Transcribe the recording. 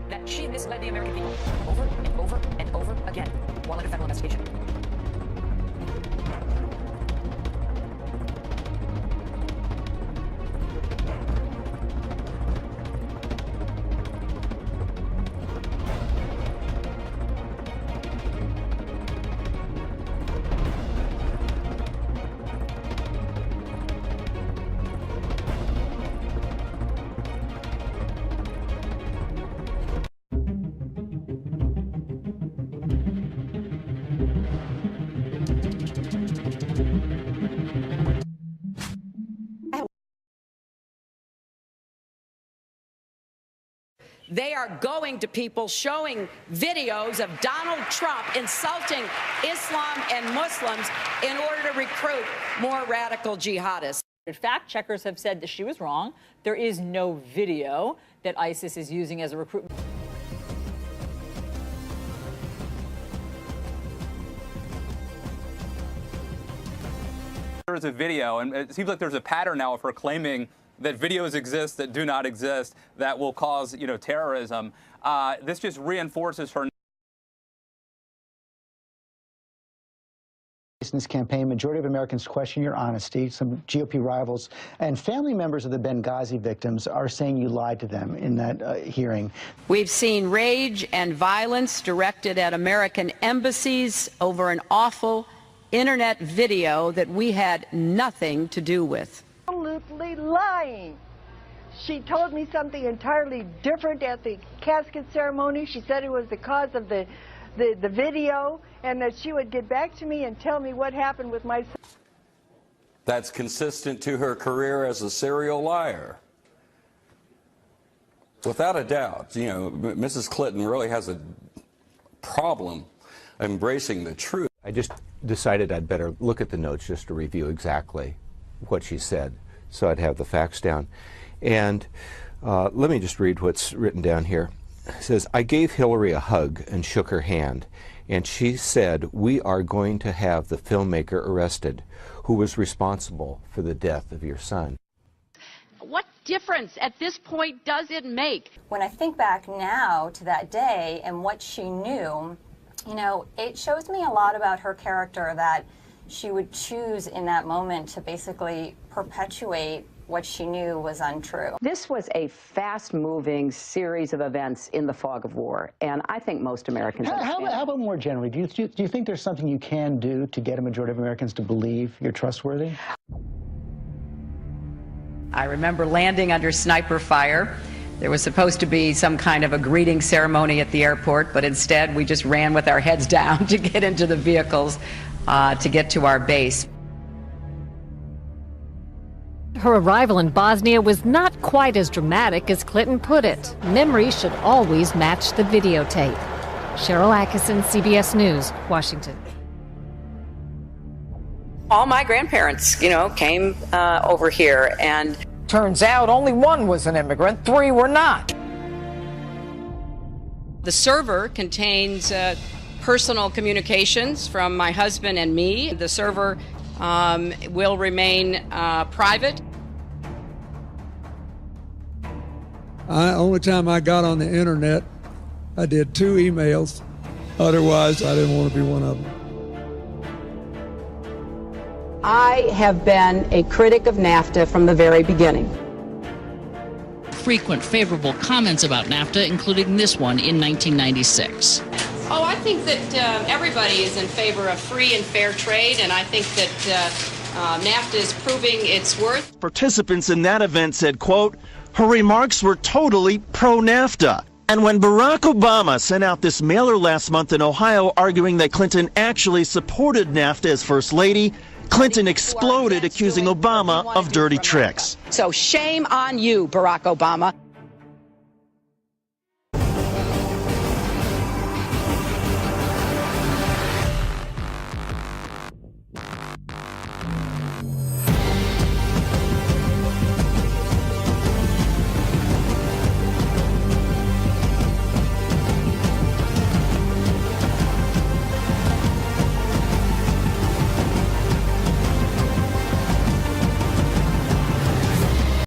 that she misled the American people over and over and over again while under federal investigation. They are going to people showing videos of Donald Trump insulting Islam and Muslims in order to recruit more radical jihadists. Fact checkers have said that she was wrong. There is no video that ISIS is using as a recruitment. There was a video, and it seems like there's a pattern now of her claiming that videos exist that do not exist that will cause, terrorism. This just reinforces her. In this campaign, majority of Americans question your honesty. Some GOP rivals and family members of the Benghazi victims are saying you lied to them in that hearing. We've seen rage and violence directed at American embassies over an awful internet video that we had nothing to do with. Absolutely lying. She told me something entirely different at the casket ceremony. She said it was the cause of the video, and that she would get back to me and tell me what happened with my son. That's consistent to her career as a serial liar. Without a doubt, Mrs. Clinton really has a problem embracing the truth. I just decided I'd better look at the notes just to review exactly what she said, so I'd have the facts down. And let me just read what's written down here. It says, I gave Hillary a hug and shook her hand, and she said, we are going to have the filmmaker arrested who was responsible for the death of your son. What difference at this point does it make? When I think back now to that day and what she knew, it shows me a lot about her character, that she would choose in that moment to basically perpetuate what she knew was untrue. This was a fast-moving series of events in the fog of war, and I think most Americans understand. How about more generally? Do you think there's something you can do to get a majority of Americans to believe you're trustworthy? I remember landing under sniper fire. There was supposed to be some kind of a greeting ceremony at the airport, but instead we just ran with our heads down to get into the vehicles to get to our base. Her arrival in Bosnia was not quite as dramatic as Clinton put it. Memory should always match the videotape. Cheryl Atkinson, CBS News, Washington. All my grandparents, came over here, and turns out only one was an immigrant, 3 were not. the server contains personal communications from my husband and me. The server will remain private. Only time I got on the internet, I did 2 emails. Otherwise, I didn't want to be one of them. I have been a critic of NAFTA from the very beginning. Frequent favorable comments about NAFTA, including this one in 1996. Oh, I think that everybody is in favor of free and fair trade, and I think that NAFTA is proving its worth. Participants in that event said, quote, her remarks were totally pro-NAFTA. And when Barack Obama sent out this mailer last month in Ohio arguing that Clinton actually supported NAFTA as First Lady, Clinton exploded, accusing Obama of dirty tricks. So shame on you, Barack Obama.